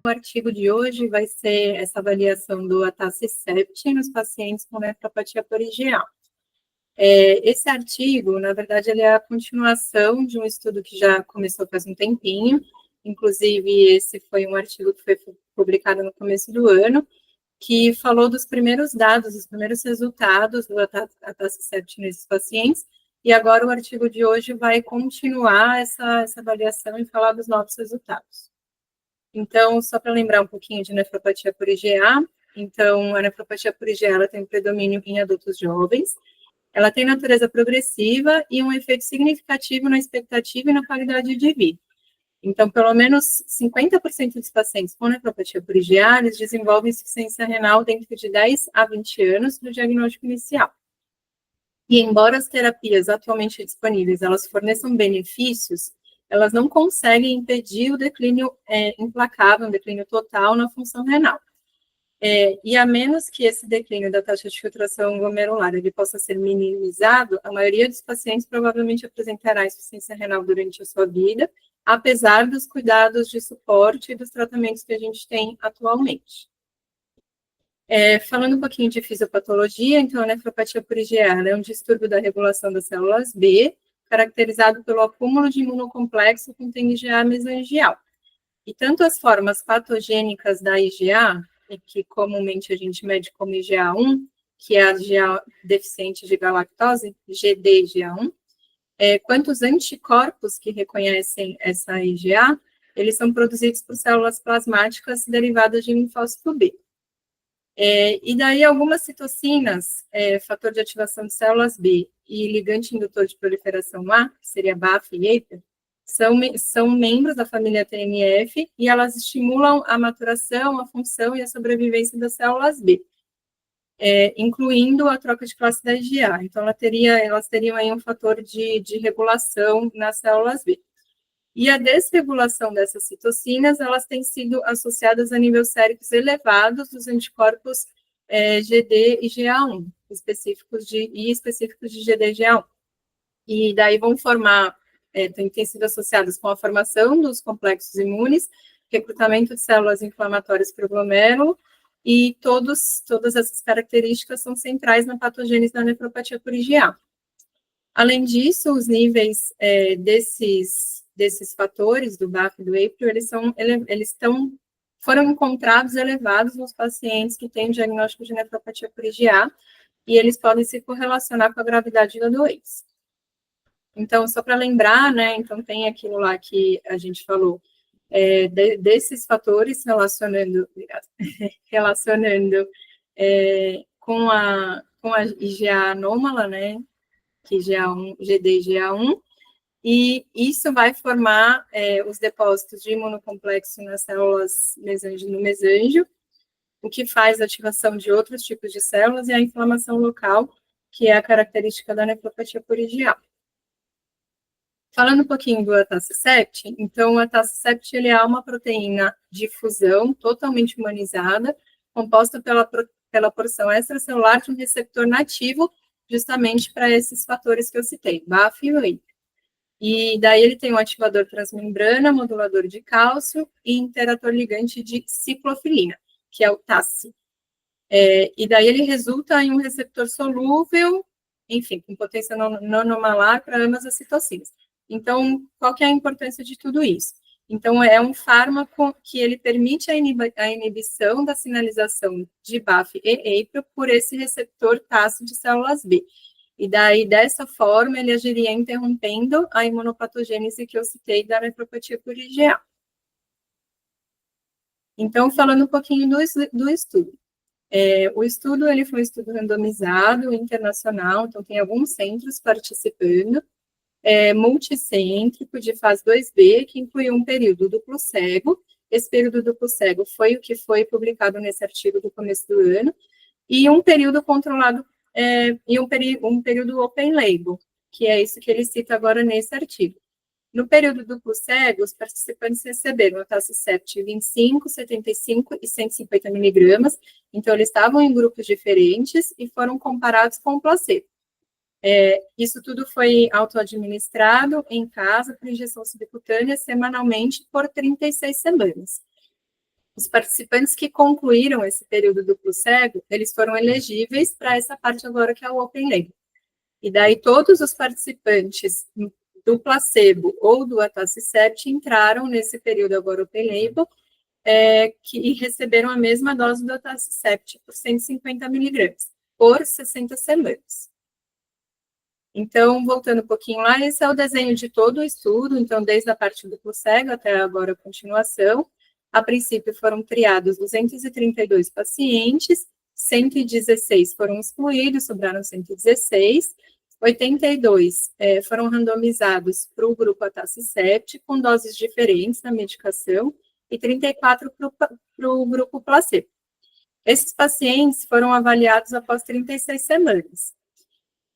O artigo de hoje vai ser essa avaliação do atacicept nos pacientes com nefropatia por IgA. Esse artigo, na verdade, ele é a continuação de um estudo que já começou faz um tempinho, inclusive esse foi um artigo que foi publicado no começo do ano, que falou dos primeiros dados, dos primeiros resultados do atacicept nesses pacientes, e agora o artigo de hoje vai continuar essa avaliação e falar dos novos resultados. Então, só para lembrar um pouquinho de nefropatia por IgA, então, a nefropatia por IgA ela tem predomínio em adultos jovens, ela tem natureza progressiva e um efeito significativo na expectativa e na qualidade de vida. Então, pelo menos 50% dos pacientes com nefropatia por IgA, eles desenvolvem insuficiência renal dentro de 10 a 20 anos do diagnóstico inicial. E embora as terapias atualmente disponíveis, elas forneçam benefícios, elas não conseguem impedir o declínio implacável, um declínio total na função renal. E a menos que esse declínio da taxa de filtração glomerular ele possa ser minimizado, a maioria dos pacientes provavelmente apresentará insuficiência renal durante a sua vida, apesar dos cuidados de suporte e dos tratamentos que a gente tem atualmente. Falando um pouquinho de fisiopatologia, então a nefropatia por IgA é um distúrbio da regulação das células B, caracterizado pelo acúmulo de imunocomplexo contendo IgA mesangial. E tanto as formas patogênicas da IgA, que comumente a gente mede como IgA1, que é a IgA deficiente de galactose, GD-IgA1, quanto os anticorpos que reconhecem essa IgA, eles são produzidos por células plasmáticas derivadas de linfócito B. E daí algumas citocinas, fator de ativação de células B e ligante indutor de proliferação A, que seria BAFF e APRIL, são membros da família TNF e elas estimulam a maturação, a função e a sobrevivência das células B, incluindo a troca de classe da IgA. Então, elas teriam aí um fator de regulação nas células B. E a desregulação dessas citocinas, elas têm sido associadas a níveis séricos elevados dos anticorpos GD e GA1, específicos de GD e GA1. E daí vão formar, têm sido associadas com a formação dos complexos imunes, recrutamento de células inflamatórias para o glomérulo, e todas essas características são centrais na patogênese da nefropatia por IgA. Além disso, os níveis desses fatores, do BAFF e do APRIL, foram encontrados elevados nos pacientes que têm diagnóstico de nefropatia por IgA, e eles podem se correlacionar com a gravidade da doença. Então, só para lembrar, né, então tem aquilo lá que a gente falou, desses fatores relacionando com a IgA anômala, né, que GA1, GD e GA1, e isso vai formar os depósitos de imunocomplexo nas células no mesângio, o que faz a ativação de outros tipos de células e a inflamação local, que é a característica da nefropatia por IgA. Falando um pouquinho do atacicept, então o atacicept ele é uma proteína de fusão totalmente humanizada, composta pela porção extracelular de um receptor nativo, justamente para esses fatores que eu citei, BAFF e APRIL. E daí ele tem um ativador transmembrana, modulador de cálcio e interator ligante de ciclofilina, que é o TACI. E daí ele resulta em um receptor solúvel, enfim, com potência nanomolar para ambas as citocinas. Então, qual que é a importância de tudo isso? Então, é um fármaco que ele permite a inibição da sinalização de BAFF e APRIL por esse receptor TACI de células B. E daí, dessa forma, ele agiria interrompendo a imunopatogênese que eu citei da nefropatia por IgA. Então, falando um pouquinho do estudo. O estudo, ele foi um estudo randomizado, internacional, então tem alguns centros participando, multicêntrico, de fase 2B, que incluiu um período duplo cego. Esse período duplo cego foi o que foi publicado nesse artigo do começo do ano, e um período controlado, e um período open label, que é isso que ele cita agora nesse artigo. No período duplo cego, os participantes receberam atacicept 25, 75 e 150 miligramas, então eles estavam em grupos diferentes e foram comparados com o placebo. Isso tudo foi autoadministrado em casa por injeção subcutânea semanalmente por 36 semanas. Os participantes que concluíram esse período duplo cego, eles foram elegíveis para essa parte agora que é o Open Label. E daí todos os participantes do placebo ou do atacicept entraram nesse período agora Open Label, que receberam a mesma dose do atacicept por 150 miligramas, por 60 semanas. Então, voltando um pouquinho lá, esse é o desenho de todo o estudo, então, desde a parte duplo cego até agora a continuação. A princípio, foram triados 232 pacientes, 116 foram excluídos, sobraram 116, 82 foram randomizados para o grupo atacicept, com doses diferentes da medicação, e 34 para o grupo placebo. Esses pacientes foram avaliados após 36 semanas.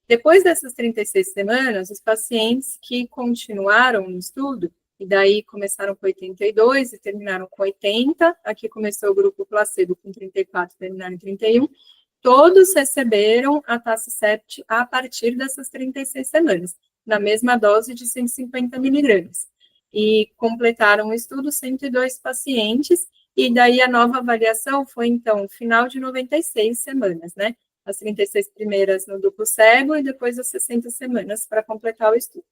Depois dessas 36 semanas, os pacientes que continuaram no estudo, e daí começaram com 82 e terminaram com 80, aqui começou o grupo placebo com 34 e terminaram em 31, todos receberam a atacicept a partir dessas 36 semanas, na mesma dose de 150 miligramas. E completaram o estudo 102 pacientes, e daí a nova avaliação foi, então, final de 96 semanas, né? As 36 primeiras no duplo cego e depois as 60 semanas para completar o estudo.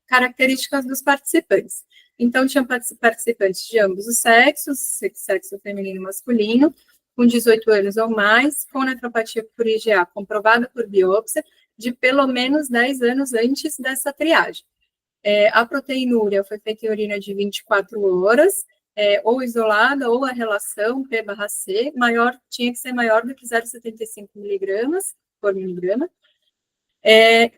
Características dos participantes. Então, tinham participantes de ambos os sexos, sexo feminino e masculino, com 18 anos ou mais, com nefropatia por IgA comprovada por biópsia, de pelo menos 10 anos antes dessa triagem. A proteinúria foi feita em urina de 24 horas, ou isolada, ou a relação P/C, tinha que ser maior do que 0,75 miligramas por miligrama,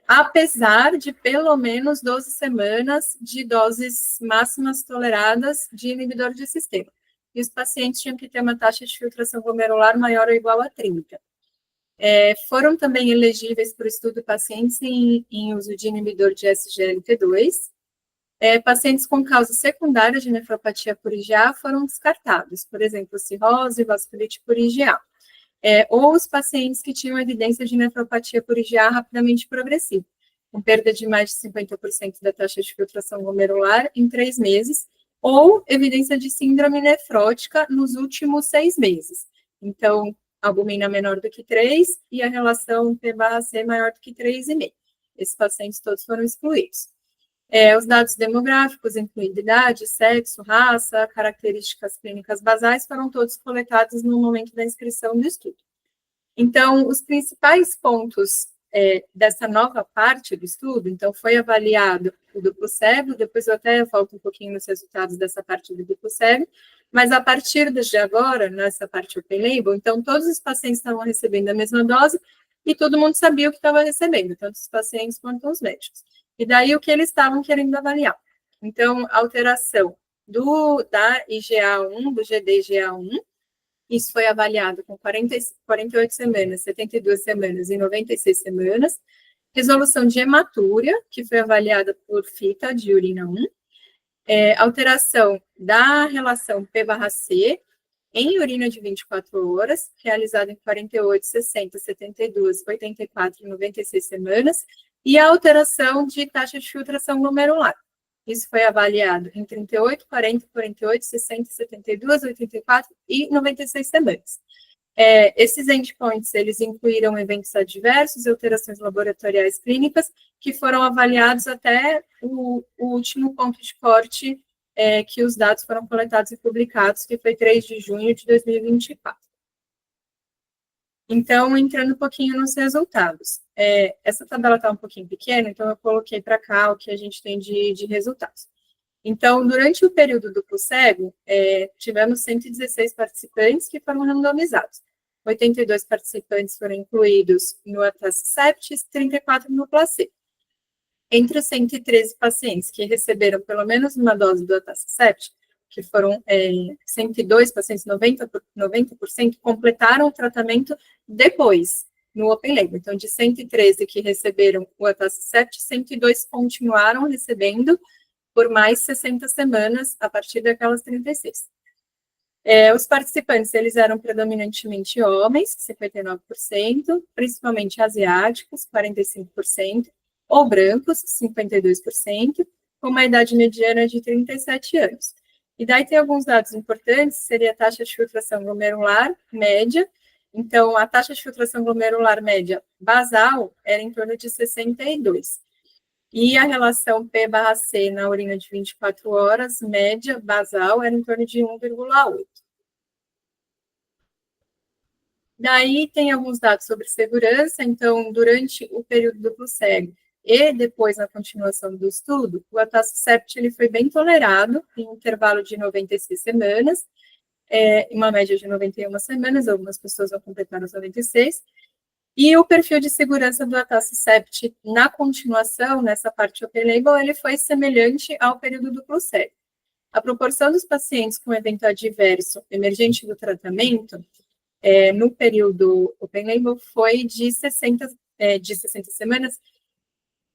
apesar de pelo menos 12 semanas de doses máximas toleradas de inibidor de sistema. E os pacientes tinham que ter uma taxa de filtração glomerular maior ou igual a 30. Foram também elegíveis para o estudo pacientes em uso de inibidor de SGLT2. Pacientes com causa secundária de nefropatia por IgA foram descartados, por exemplo, cirrose, vasculite por IgA. Ou os pacientes que tinham evidência de nefropatia por IgA rapidamente progressiva, com perda de mais de 50% da taxa de filtração glomerular em 3 meses, ou evidência de síndrome nefrótica nos últimos 6 meses. Então, albumina menor do que 3 e a relação P/C maior do que 3,5. Esses pacientes todos foram excluídos. Os dados demográficos, incluindo idade, sexo, raça, características clínicas basais, foram todos coletados no momento da inscrição do estudo. Então, os principais pontos dessa nova parte do estudo, então, foi avaliado o duplo cego, depois eu até volto um pouquinho nos resultados dessa parte do duplo cego, mas a partir de agora, nessa parte open label, então, todos os pacientes estavam recebendo a mesma dose e todo mundo sabia o que estava recebendo, tanto os pacientes quanto os médicos. E daí o que eles estavam querendo avaliar. Então, a alteração da IgA1, do GD-IgA1, isso foi avaliado com 48 semanas, 72 semanas e 96 semanas. Resolução de hematúria, que foi avaliada por fita de urina 1. Alteração da relação P/C em urina de 24 horas, realizada em 48, 60, 72, 84 e 96 semanas. E a alteração de taxa de filtração glomerular. Isso foi avaliado em 38, 40, 48, 60, 72, 84 e 96 semanas. Esses endpoints, eles incluíram eventos adversos e alterações laboratoriais clínicas que foram avaliados até o último ponto de corte que os dados foram coletados e publicados, que foi 3 de junho de 2024. Então, entrando um pouquinho nos resultados. Essa tabela está um pouquinho pequena, então eu coloquei para cá o que a gente tem de resultados. Então, durante o período duplo cego, tivemos 116 participantes que foram randomizados. 82 participantes foram incluídos no atacicept e 34 no placebo. Entre os 113 pacientes que receberam pelo menos uma dose do atacicept, que foram 102 pacientes, 90%, completaram o tratamento depois, no open label. Então, de 113 que receberam o atacicept, 102 continuaram recebendo por mais 60 semanas, a partir daquelas 36. Os participantes, eles eram predominantemente homens, 59%, principalmente asiáticos, 45%, ou brancos, 52%, com uma idade mediana de 37 anos. E daí tem alguns dados importantes, seria a taxa de filtração glomerular média. Então, a taxa de filtração glomerular média basal era em torno de 62. E a relação P/C na urina de 24 horas, média basal, era em torno de 1,8. Daí tem alguns dados sobre segurança, então, durante o período duplo cego e depois na continuação do estudo, o atacicept ele foi bem tolerado em um intervalo de 96 semanas, em uma média de 91 semanas, algumas pessoas vão completar os 96, e o perfil de segurança do atacicept na continuação, nessa parte open label, ele foi semelhante ao período duplo cego. A proporção dos pacientes com evento adverso emergente do tratamento no período open label foi de 60 semanas,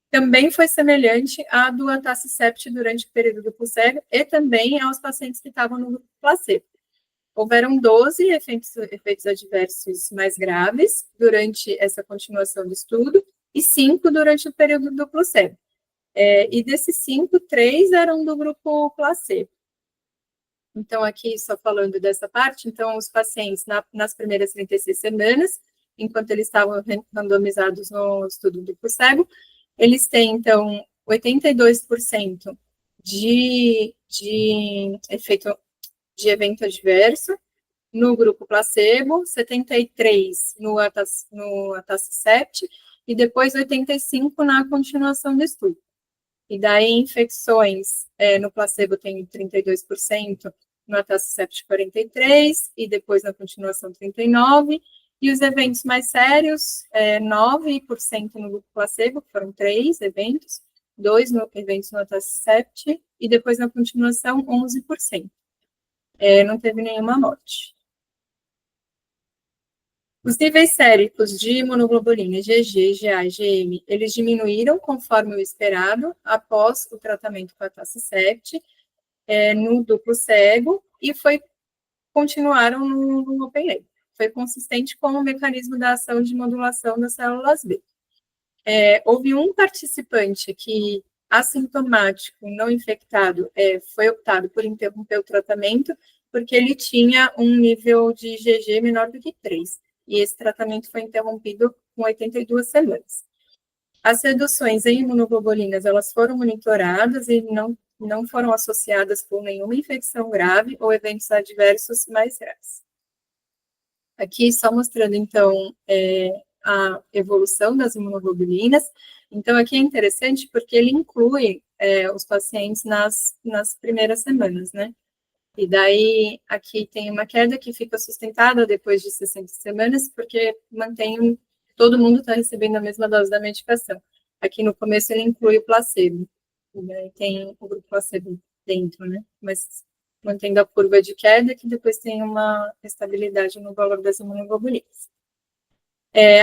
também foi semelhante à do atacicept durante o período duplo cego e também aos pacientes que estavam no grupo placebo. Houveram 12 efeitos adversos mais graves durante essa continuação do estudo e 5 durante o período duplo cego. E desses 5, 3 eram do grupo placebo. Então, aqui, só falando dessa parte, então, os pacientes, nas primeiras 36 semanas, enquanto eles estavam randomizados no estudo duplo cego, eles têm, então, 82% de efeito de evento adverso no grupo placebo, 73% no atacicept, e depois 85% na continuação do estudo. E daí, infecções no placebo tem 32%, no atacicept 43%, e depois na continuação 39%, e os eventos mais sérios, 9% no grupo placebo, foram 3 eventos, 2 eventos no atacicept, e depois na continuação 11%. Não teve nenhuma morte. Os níveis séricos de imunoglobulina IgG, IgA e IgM, eles diminuíram conforme o esperado após o tratamento com a atacicept no duplo cego e continuaram no open label. Foi consistente com o mecanismo da ação de modulação das células B. Houve um participante que, assintomático, não infectado, foi optado por interromper o tratamento porque ele tinha um nível de IgG menor do que 3. E esse tratamento foi interrompido com 82 semanas. As reduções em imunoglobulinas, elas foram monitoradas e não foram associadas com nenhuma infecção grave ou eventos adversos mais graves. Aqui, só mostrando, então, a evolução das imunoglobulinas. Então, aqui é interessante porque ele inclui os pacientes nas primeiras semanas, né? E daí, aqui tem uma queda que fica sustentada depois de 60 semanas, porque todo mundo está recebendo a mesma dose da medicação. Aqui no começo ele inclui o placebo, e daí tem o grupo placebo dentro, né? Mas mantendo a curva de queda, que depois tem uma estabilidade no valor das imunoglobulinas.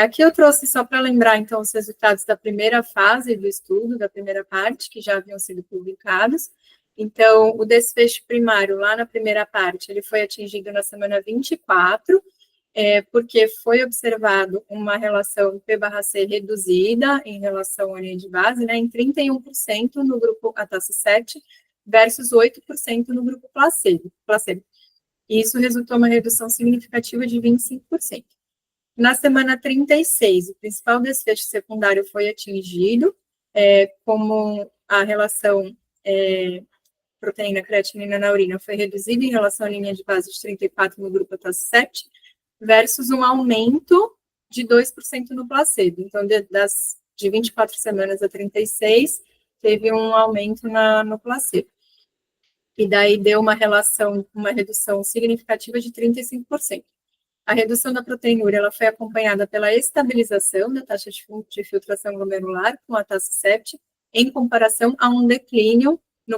Aqui eu trouxe só para lembrar, então, os resultados da primeira fase do estudo, da primeira parte, que já haviam sido publicados. Então, o desfecho primário, lá na primeira parte, ele foi atingido na semana 24, porque foi observado uma relação P/C reduzida em relação à linha de base, né, em 31% no grupo atacicept versus 8% no grupo placebo. E isso resultou em uma redução significativa de 25%. Na semana 36, o principal desfecho secundário foi atingido, como a relação proteína creatinina na urina foi reduzida em relação à linha de base de 34 no grupo atacicept, versus um aumento de 2% no placebo. Então, de 24 semanas a 36, teve um aumento no placebo. E daí deu uma redução significativa de 35%. A redução da proteinúria ela foi acompanhada pela estabilização da taxa de filtração glomerular com a atacicept, em comparação a um declínio no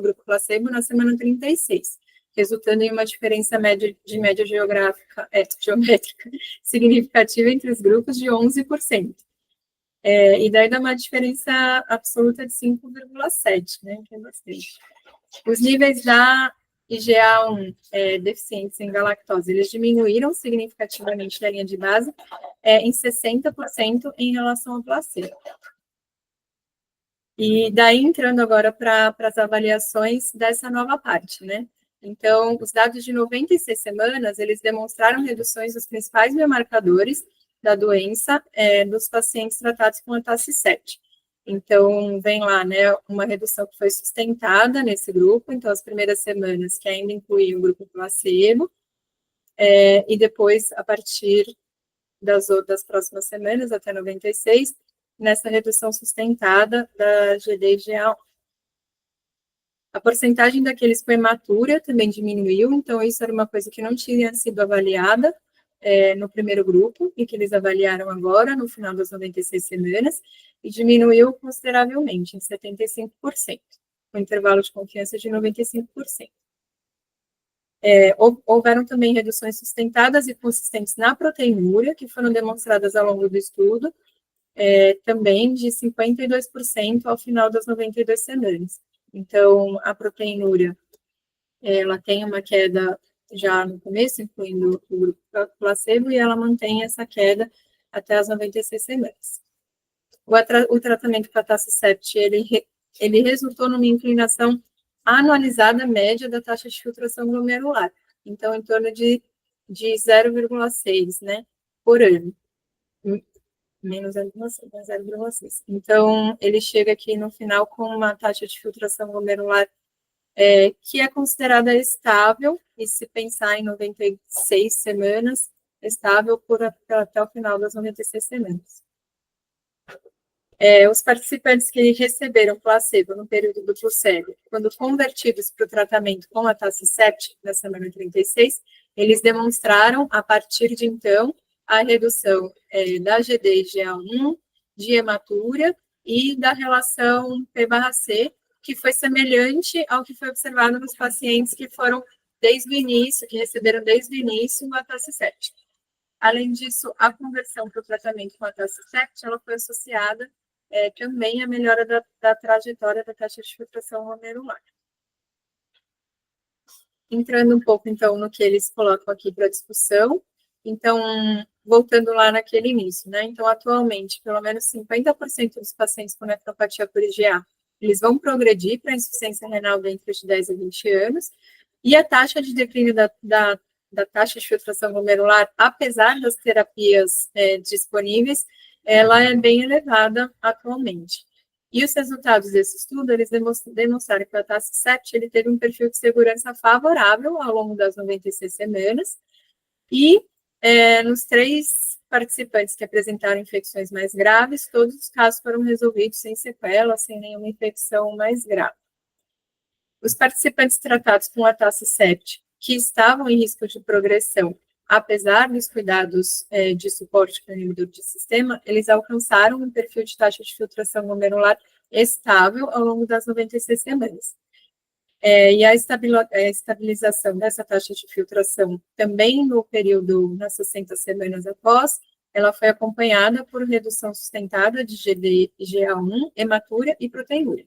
grupo placebo, na semana 36, resultando em uma diferença de média geométrica significativa entre os grupos de 11%. E daí dá uma diferença absoluta de 5,7, né, que é bastante. Os níveis da IgA1 deficientes em galactose, eles diminuíram significativamente da linha de base em 60% em relação ao placebo. E daí, entrando agora para as avaliações dessa nova parte, né? Então, os dados de 96 semanas, eles demonstraram reduções dos principais biomarcadores da doença dos pacientes tratados com a TACI-7. Então, vem lá, né, uma redução que foi sustentada nesse grupo, então, as primeiras semanas, que ainda incluía o grupo placebo, e depois, a partir das próximas semanas, até 96, nessa redução sustentada da GD e GA1. A porcentagem daqueles com hematura também diminuiu, então isso era uma coisa que não tinha sido avaliada no primeiro grupo, e que eles avaliaram agora, no final das 96 semanas, e diminuiu consideravelmente, em 75%, com intervalo de confiança de 95%. Houveram também reduções sustentadas e consistentes na proteinúria, que foram demonstradas ao longo do estudo, também de 52% ao final das 92 semanas. Então, a proteinúria, ela tem uma queda já no começo, incluindo o grupo placebo, e ela mantém essa queda até as 96 semanas. O tratamento com a TACI-7, ele resultou numa inclinação anualizada média da taxa de filtração glomerular, então, em torno de 0,6, né, por ano. Menos 0,6. Então, ele chega aqui no final com uma taxa de filtração glomerular que é considerada estável, e se pensar em 96 semanas, estável até o final das 96 semanas. Os participantes que receberam placebo no período do placebo, quando convertidos para o tratamento com a TACI-7, na semana 36, eles demonstraram, a partir de então, a redução da GD e GA1, de hematura e da relação P/C, que foi semelhante ao que foi observado nos pacientes que foram desde o início, que receberam desde o início a TACI-7. Além disso, a conversão para o tratamento com a TACI-7, ela foi associada também à melhora da trajetória da taxa de filtração glomerular. Entrando um pouco, então, no que eles colocam aqui para discussão, então, voltando lá naquele início, né? Então, atualmente, pelo menos 50% dos pacientes com nefropatia por IgA, eles vão progredir para insuficiência renal dentro de 10 a 20 anos, e a taxa de declínio da taxa de filtração glomerular, apesar das terapias disponíveis, ela é bem elevada atualmente. E os resultados desse estudo, eles demonstraram que o TACI-7, ele teve um perfil de segurança favorável ao longo das 96 semanas, e nos 3 participantes que apresentaram infecções mais graves, todos os casos foram resolvidos sem sequela, sem nenhuma infecção mais grave. Os participantes tratados com a TACI-7, que estavam em risco de progressão, apesar dos cuidados de suporte com o inibidor de sistema, eles alcançaram um perfil de taxa de filtração glomerular estável ao longo das 96 semanas. E a estabilização dessa taxa de filtração também no período, nas 60 semanas após, ela foi acompanhada por redução sustentada de GD, GA1, hematura e proteinúria.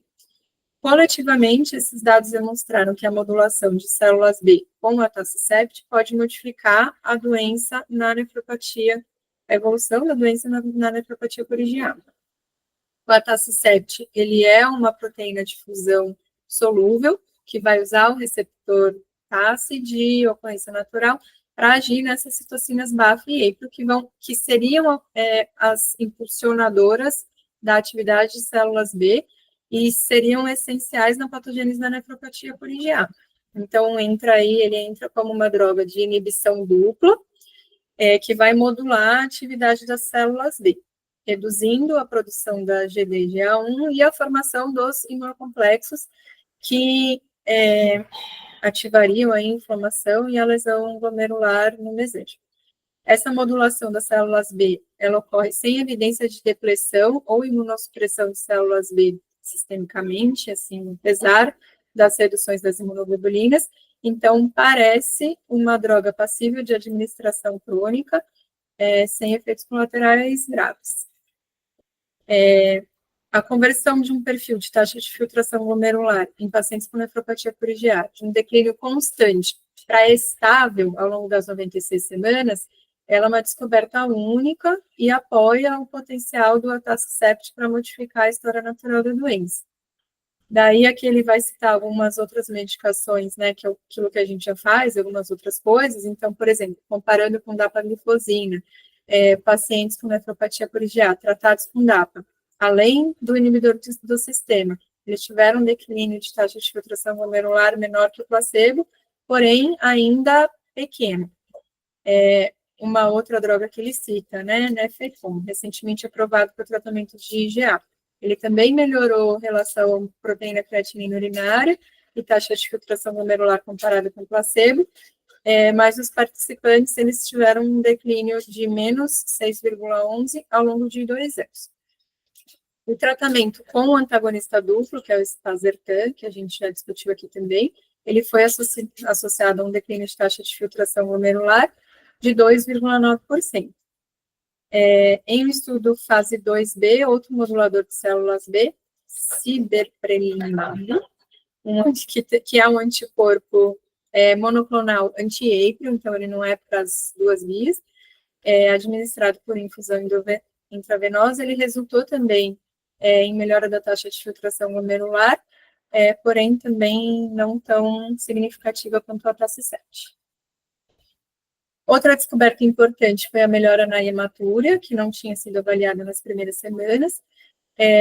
Coletivamente, esses dados demonstraram que a modulação de células B com a TACI-7 pode modificar a doença na nefropatia, a evolução da doença na nefropatia por IgA. O TACI-7, ele é uma proteína de fusão solúvel, que vai usar o receptor TACI de ocorrência natural para agir nessas citocinas BAFF e APRIL, que seriam as impulsionadoras da atividade de células B, e seriam essenciais na patogênese da nefropatia por IgA. Então, ele entra como uma droga de inibição dupla, que vai modular a atividade das células B, reduzindo a produção da GD e GA1 e a formação dos imunocomplexos que ativariam a inflamação e a lesão glomerular no desejo. Essa modulação das células B, ela ocorre sem evidência de depressão ou imunossupressão de células B sistemicamente, assim, apesar das reduções das imunoglobulinas. Então, parece uma droga passível de administração crônica, sem efeitos colaterais graves. A conversão de um perfil de taxa de filtração glomerular em pacientes com nefropatia por IgA, de um declínio constante para estável ao longo das 96 semanas, Ela é uma descoberta única e apoia o potencial do atacicept para modificar a história natural da doença. Daí aqui ele vai citar algumas outras medicações, né, que é aquilo que a gente já faz, algumas outras coisas. Então, por exemplo, comparando com dapagliflozina, pacientes com nefropatia por IgA tratados com DAPA, além do inibidor do sistema, eles tiveram um declínio de taxa de filtração glomerular menor que o placebo, porém ainda pequeno. Uma outra droga que ele cita, né, Nefecon, recentemente aprovado para o tratamento de IgA. Ele também melhorou a relação proteína-creatinina urinária e taxa de filtração glomerular comparada com o placebo, mas os participantes eles tiveram um declínio de menos 6,11 ao longo de 2 anos. O tratamento com o antagonista duplo, que é o Spazertan, que a gente já discutiu aqui também, ele foi associado a um declínio de taxa de filtração glomerular de 2,9%. Em um estudo fase 2B, outro modulador de células B, ciberprelimab, que é um anticorpo monoclonal anti-APRIL, então ele não é para as duas vias, administrado por infusão intravenosa, ele resultou também em melhora da taxa de filtração glomerular, porém também não tão significativa quanto a atacicept. Outra descoberta importante foi a melhora na hematúria, que não tinha sido avaliada nas primeiras semanas.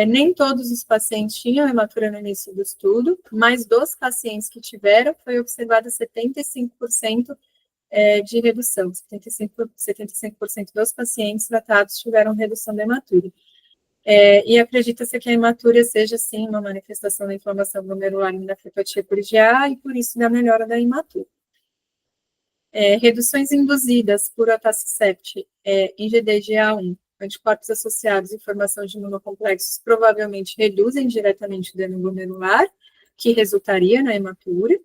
Nem todos os pacientes tinham hematúria no início do estudo, mas dos pacientes que tiveram, foi observada 75% de redução. 75% dos pacientes tratados tiveram redução da hematúria. E acredita-se que a hematúria seja, sim, uma manifestação da inflamação glomerular na nefropatia por IgA, e por isso da melhora da hematúria. Reduções induzidas por atacicept em GDGA1, anticorpos associados e formação de imunocomplexos provavelmente reduzem diretamente o dano glomerular, que resultaria na hematúria.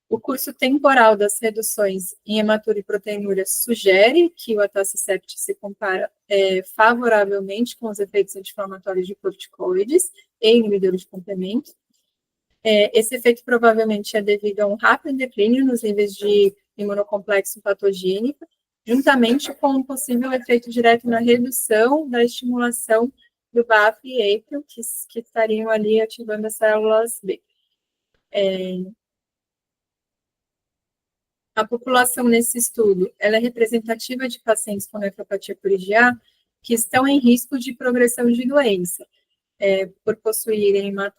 O curso temporal das reduções em hematúria e proteinúria sugere que o atacicept se compara favoravelmente com os efeitos anti-inflamatórios de corticoides e inibidores de complemento. Esse efeito provavelmente é devido a um rápido declínio nos níveis de imunocomplexo patogênico, juntamente com um possível efeito direto na redução da estimulação do BAFF e APRIL, que estariam ali ativando as células B. A população nesse estudo, ela é representativa de pacientes com nefropatia por IgA que estão em risco de progressão de doença, por possuírem uma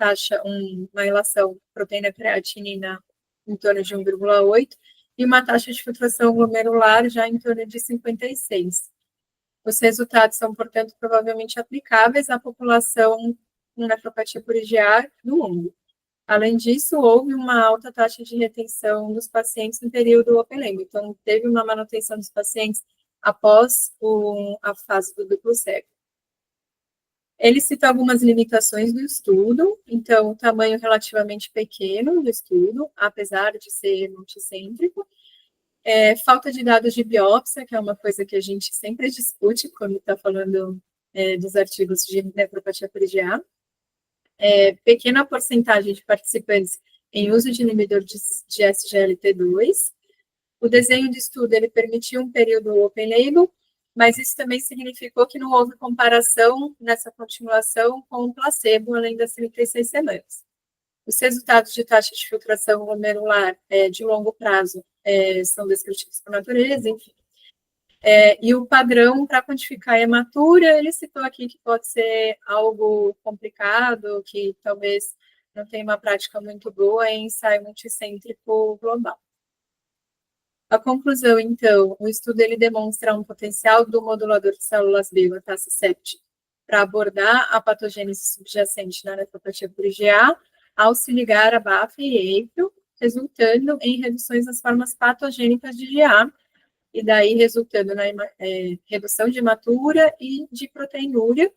relação proteína-creatinina em torno de 1,8 e uma taxa de filtração glomerular já em torno de 56. Os resultados são, portanto, provavelmente aplicáveis à população com nefropatia por IgA do mundo. Além disso, houve uma alta taxa de retenção dos pacientes no período open label, então teve uma manutenção dos pacientes após a fase do duplo cego. Ele cita algumas limitações do estudo, então, o tamanho relativamente pequeno do estudo, apesar de ser multicêntrico, falta de dados de biópsia, que é uma coisa que a gente sempre discute quando está falando dos artigos de nefropatia por IgA, pequena porcentagem de participantes em uso de inibidor de SGLT2, o desenho de estudo ele permitiu um período open label, mas isso também significou que não houve comparação nessa continuação com o placebo, além das 36 semanas. Os resultados de taxa de filtração glomerular de longo prazo são descritivos por natureza, enfim. E o padrão para quantificar a hematúria, ele citou aqui que pode ser algo complicado, que talvez não tenha uma prática muito boa em ensaio multicêntrico global. A conclusão, então, o estudo ele demonstra um potencial do modulador de células B, o atacicept, para abordar a patogênese subjacente na nefropatia por IgA, ao se ligar a BAFF e APRIL, resultando em reduções das formas patogênicas de IgA, e daí resultando na redução de hematúria e de proteinúria,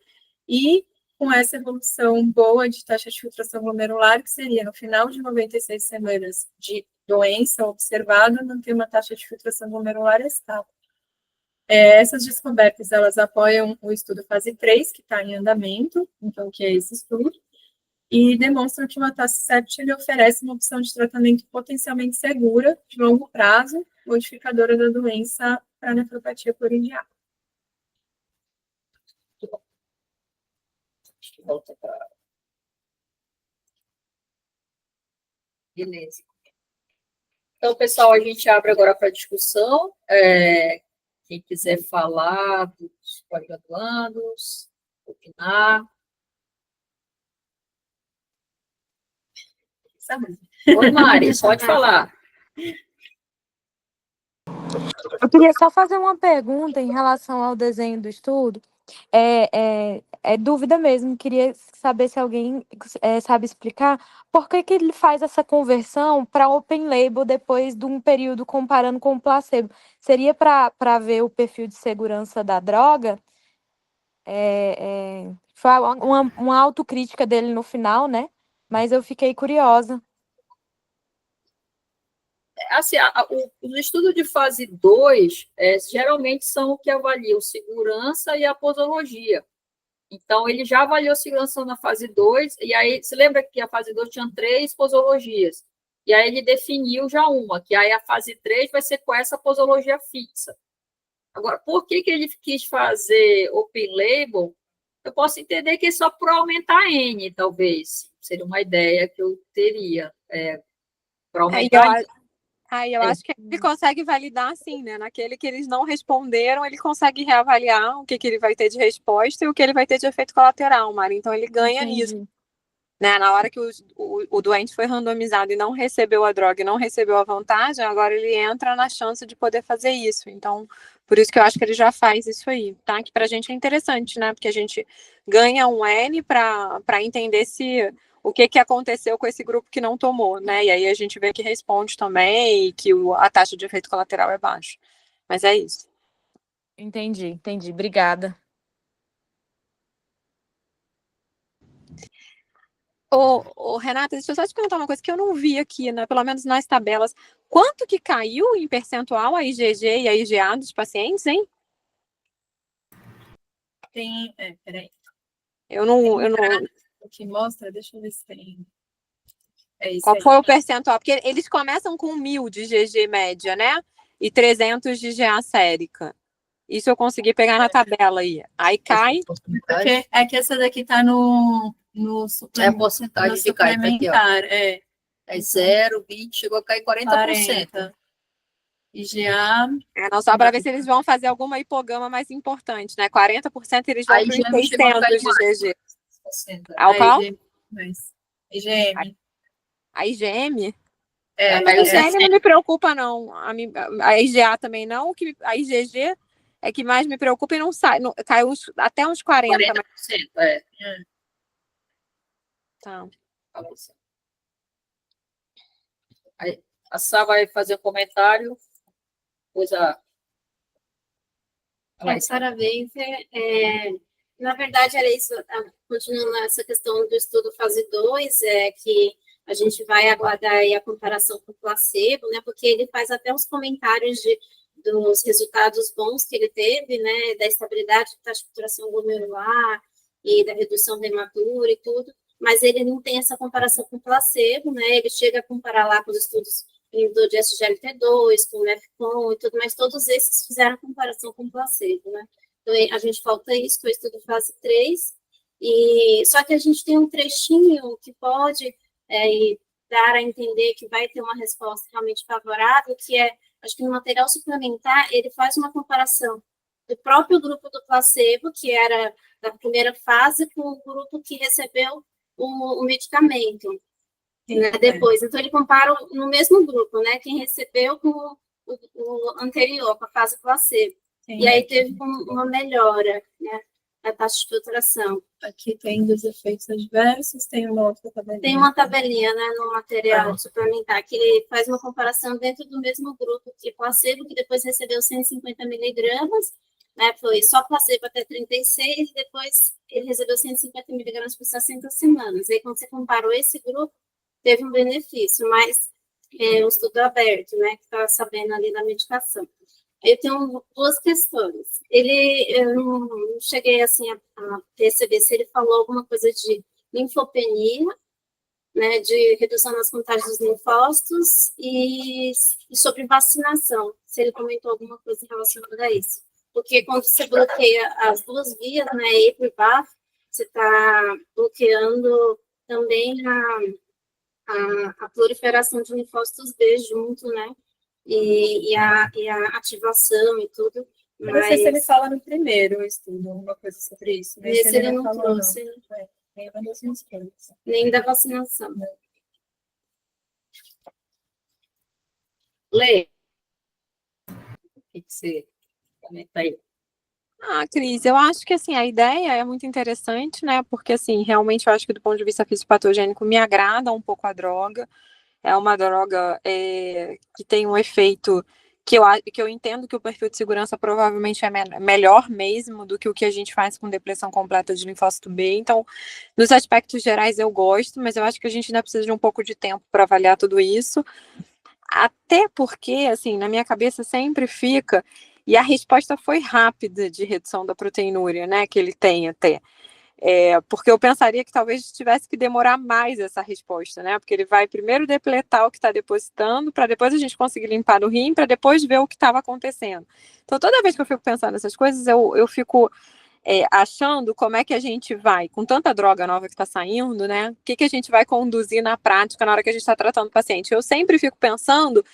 e com essa evolução boa de taxa de filtração glomerular, que seria no final de 96 semanas de doença observada, manter uma taxa de filtração glomerular estável. Essas descobertas, elas apoiam o estudo fase 3, que está em andamento, então, que é esse estudo, e demonstram que o atacicept ele oferece uma opção de tratamento potencialmente segura, de longo prazo, modificadora da doença para nefropatia por IgA. Volta para... Beleza. Então, pessoal, a gente abre agora para discussão. Quem quiser falar dos pós-graduandos, opinar. Oi, Mari, pode falar. Eu queria só fazer uma pergunta em relação ao desenho do estudo. É dúvida mesmo, queria saber se alguém sabe explicar por que ele faz essa conversão para open label depois de um período comparando com o placebo. Seria para ver o perfil de segurança da droga? Foi uma autocrítica dele no final, né? Mas eu fiquei curiosa. Assim, os estudos de fase 2 geralmente são o que avaliam segurança e a posologia. Então, ele já avaliou segurança na fase 2, e aí, você lembra que a fase 2 tinha 3 posologias? E aí ele definiu já uma, que aí a fase 3 vai ser com essa posologia fixa. Agora, por que ele quis fazer open label? Eu posso entender que é só para aumentar a N, talvez. Seria uma ideia que eu teria. Para aumentar eu acho que ele consegue validar assim, né? Naquele que eles não responderam, ele consegue reavaliar o que ele vai ter de resposta e o que ele vai ter de efeito colateral, Mari. Então ele ganha nisso. Né? Na hora que o doente foi randomizado e não recebeu a droga e não recebeu a vantagem, agora ele entra na chance de poder fazer isso. Então, por isso que eu acho que ele já faz isso aí, tá? Que pra gente é interessante, né? Porque a gente ganha um N para entender o que aconteceu com esse grupo que não tomou, né? E aí a gente vê que responde também e que a taxa de efeito colateral é baixa. Mas é isso. Entendi. Obrigada. Renata, deixa eu só te perguntar uma coisa que eu não vi aqui, né, pelo menos nas tabelas. Quanto que caiu em percentual a IgG e a IgA dos pacientes, hein? Peraí. Eu não... O que mostra, deixa eu ver se tem. Qual foi o percentual? Porque eles começam com 1.000 de IgG média, né? E 300 de IgA sérica. Isso eu consegui pegar na tabela aí. Aí cai... É que essa daqui tá no suplementar. É a porcentagem de cai, tá aqui, ó. É 0, 20, chegou a cair 40%. 40. IgA... não, só para ver se eles vão fazer alguma hipogama mais importante, né? 40% eles vão para os 600 de IgG. Ao qual? IgM. A IgM? A IgM não me preocupa, não. A IgA também não. A IgG é que mais me preocupa e não sai. Caiu até uns 40%. 40%, Tá. A Sá vai fazer um comentário. Pois Parabéns. Na verdade, era isso, continuando essa questão do estudo fase 2, que a gente vai aguardar aí a comparação com o placebo, né, porque ele faz até uns comentários dos resultados bons que ele teve, né, da estabilidade da taxa de filtração glomerular e da redução da hematura e tudo, mas ele não tem essa comparação com o placebo, né, ele chega a comparar lá com os estudos inibidor de SGLT2, com o MEFCON e tudo, mas todos esses fizeram comparação com o placebo, né? Então, a gente falta isso, que é o estudo fase 3, só que a gente tem um trechinho que pode dar a entender que vai ter uma resposta realmente favorável, que acho que no material suplementar, ele faz uma comparação do próprio grupo do placebo, que era da primeira fase, com o grupo que recebeu o medicamento. Depois, então ele compara no mesmo grupo, né? Quem recebeu com o anterior, com a fase placebo. E aí teve uma melhora, né? A taxa de filtração. Aqui tem dos efeitos adversos, tem uma outra tabelinha. Tem uma tabelinha, né, no material suplementar, que ele faz uma comparação dentro do mesmo grupo que placebo, que depois recebeu 150 miligramas, né? Foi só placebo até 36, e depois ele recebeu 150 miligramas por 60 semanas. E aí, quando você comparou esse grupo, teve um benefício, mas um estudo aberto, né, que está sabendo ali da medicação. Eu tenho duas questões. Eu não cheguei, assim, a perceber se ele falou alguma coisa de linfopenia né, de redução nas contagens dos linfócitos e sobre vacinação, se ele comentou alguma coisa relacionada a isso. Porque quando você bloqueia as duas vias, né, EPO e BAFF, você está bloqueando também a proliferação de linfócitos B junto, né, e a ativação e tudo. Eu não sei se ele fala no primeiro estudo, alguma coisa sobre isso. Nesse ele não falou, trouxe. Não. Nenhuma das minhas coisas. Nem da vacinação. Lê. O que você comenta aí? Cris, eu acho que assim, a ideia é muito interessante, né? Porque assim, realmente eu acho que do ponto de vista fisiopatogênico me agrada um pouco a droga. É uma droga que tem um efeito que eu entendo que o perfil de segurança provavelmente é melhor mesmo do que o que a gente faz com depressão completa de linfócito B. Então, nos aspectos gerais eu gosto, mas eu acho que a gente ainda precisa de um pouco de tempo para avaliar tudo isso. Até porque, assim, na minha cabeça sempre fica, e a resposta foi rápida de redução da proteinúria, né, que ele tem até. Porque eu pensaria que talvez tivesse que demorar mais essa resposta, né? Porque ele vai primeiro depletar o que está depositando, para depois a gente conseguir limpar no rim, para depois ver o que estava acontecendo. Então, toda vez que eu fico pensando nessas coisas, eu fico achando como é que a gente vai, com tanta droga nova que está saindo, né? O que a gente vai conduzir na prática na hora que a gente está tratando o paciente? Eu sempre fico pensando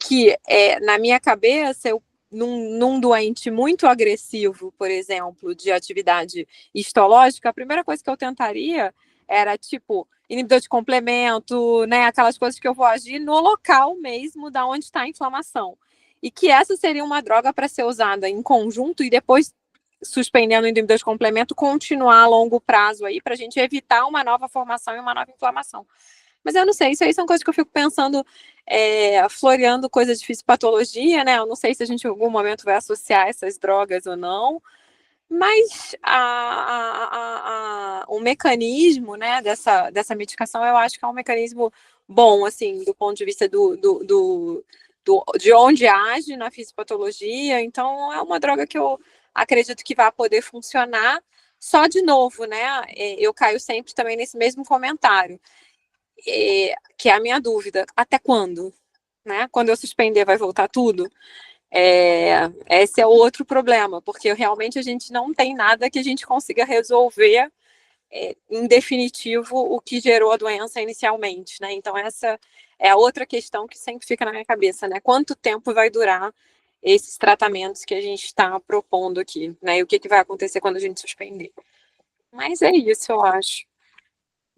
que, na minha cabeça, num doente muito agressivo, por exemplo, de atividade histológica, a primeira coisa que eu tentaria era, tipo, inibidor de complemento, né? Aquelas coisas que eu vou agir no local mesmo da onde está a inflamação. E que essa seria uma droga para ser usada em conjunto e depois, suspendendo o inibidor de complemento, continuar a longo prazo aí, para a gente evitar uma nova formação e uma nova inflamação. Mas eu não sei, isso aí são coisas que eu fico pensando, floreando coisas de fisiopatologia, né? Eu não sei se a gente em algum momento vai associar essas drogas ou não, mas o mecanismo, né, dessa medicação, eu acho que é um mecanismo bom, assim, do ponto de vista de onde age na fisiopatologia. Então, é uma droga que eu acredito que vai poder funcionar. Só de novo, né? Eu caio sempre também nesse mesmo comentário. Que é a minha dúvida, até quando? Né? Quando eu suspender, vai voltar tudo? Esse é o outro problema, porque realmente a gente não tem nada que a gente consiga resolver em definitivo o que gerou a doença inicialmente, né? Então essa é a outra questão que sempre fica na minha cabeça, né? Quanto tempo vai durar esses tratamentos que a gente está propondo aqui, né? E o que vai acontecer quando a gente suspender? Mas é isso, eu acho.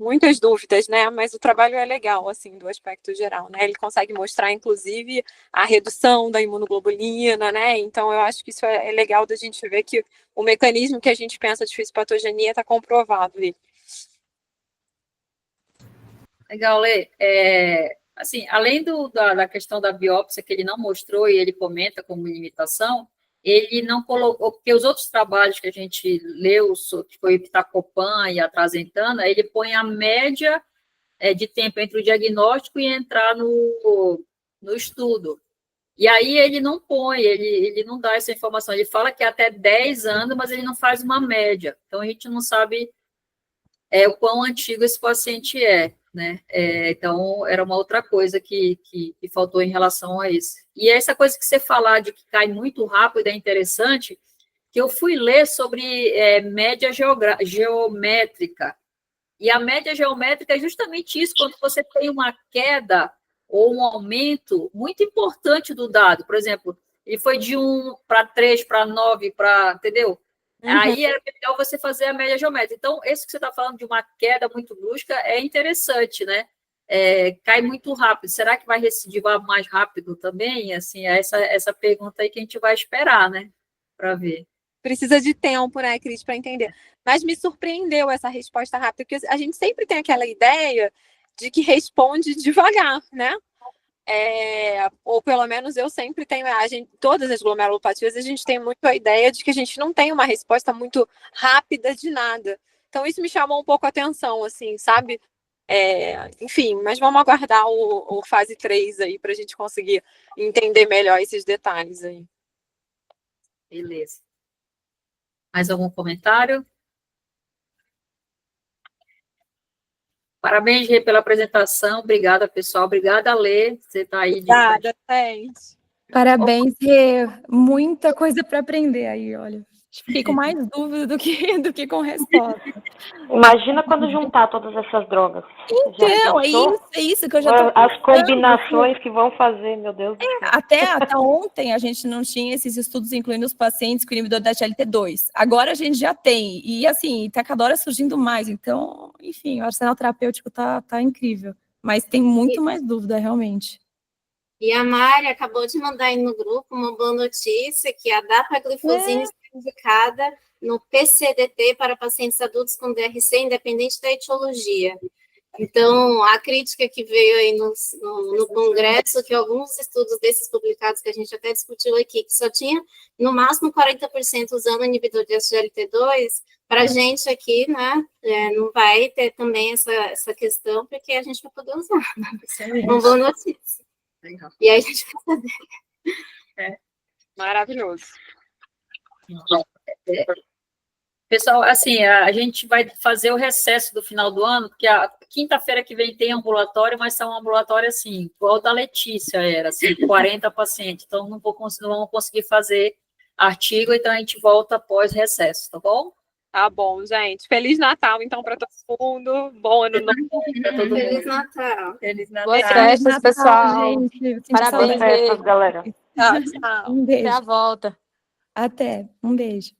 Muitas dúvidas, né? Mas o trabalho é legal, assim, do aspecto geral, né? Ele consegue mostrar, inclusive, a redução da imunoglobulina, né? Então, eu acho que isso é legal da gente ver que o mecanismo que a gente pensa de fisiopatogenia está comprovado ali. Legal, Lê. Assim, além da questão da biópsia, que ele não mostrou e ele comenta como limitação, ele não colocou, porque os outros trabalhos que a gente leu, que foi o Iptacopan e a Trazentana, ele põe a média de tempo entre o diagnóstico e entrar no estudo. E aí ele não põe, ele não dá essa informação, ele fala que é até 10 anos, mas ele não faz uma média. Então, a gente não sabe o quão antigo esse paciente é, né? Então, era uma outra coisa que faltou em relação a isso. E essa coisa que você falar de que cai muito rápido é interessante, que eu fui ler sobre média geométrica. E a média geométrica é justamente isso, quando você tem uma queda ou um aumento muito importante do dado. Por exemplo, ele foi de 1 para 3, para 9, para. Entendeu? Uhum. Aí é legal você fazer a média geométrica. Então, esse que você está falando de uma queda muito brusca é interessante, né? Cai muito rápido. Será que vai recidivar mais rápido também? Assim, é essa pergunta aí que a gente vai esperar, né? Para ver. Precisa de tempo, né, Cris, para entender. Mas me surpreendeu essa resposta rápida, porque a gente sempre tem aquela ideia de que responde devagar, né? Ou pelo menos eu sempre tenho, todas as glomerulopatias, a gente tem muito a ideia de que a gente não tem uma resposta muito rápida de nada. Então isso me chamou um pouco a atenção, assim, sabe? Enfim, mas vamos aguardar o fase 3 aí para a gente conseguir entender melhor esses detalhes aí. Beleza. Mais algum comentário? Parabéns, Rê, pela apresentação. Obrigada, pessoal. Obrigada, Lê. Você está aí. Obrigada, gente. Parabéns, Rê. Muita coisa para aprender aí, olha. Fiquei com mais dúvida do que com resposta. Imagina quando juntar todas essas drogas. Então, é isso que eu já tô As combinações que vão fazer, meu Deus do céu. Até ontem a gente não tinha esses estudos incluindo os pacientes com inibidor da GLT2. Agora a gente já tem. E assim, tá cada hora surgindo mais. Então, enfim, o arsenal terapêutico tá incrível. Mas tem muito mais dúvida, realmente. E a Mari acabou de mandar aí no grupo uma boa notícia, que a dapaglifosina está indicada no PCDT para pacientes adultos com DRC, independente da etiologia. Então, a crítica que veio aí no Congresso, que alguns estudos desses publicados, que a gente até discutiu aqui, que só tinha, no máximo, 40% usando inibidor de SGLT2, para a gente aqui, né, não vai ter também essa questão, porque a gente vai poder usar. Uma boa notícia. E aí a gente vai saber. Maravilhoso. Pessoal, assim, a gente vai fazer o recesso do final do ano, porque a quinta-feira que vem tem ambulatório, mas é um ambulatório, assim, igual o da Letícia era, assim, 40 pacientes, então não vamos conseguir fazer artigo, então a gente volta após recesso, tá bom? Tá bom, gente. Feliz Natal, então, para todo mundo. Bom ano novo. Feliz Natal. Feliz Natal. Boas festas, pessoal. Gente. Parabéns, Boas festas, galera. Tchau, tchau. Um Até beijo. a volta. Até. Um beijo.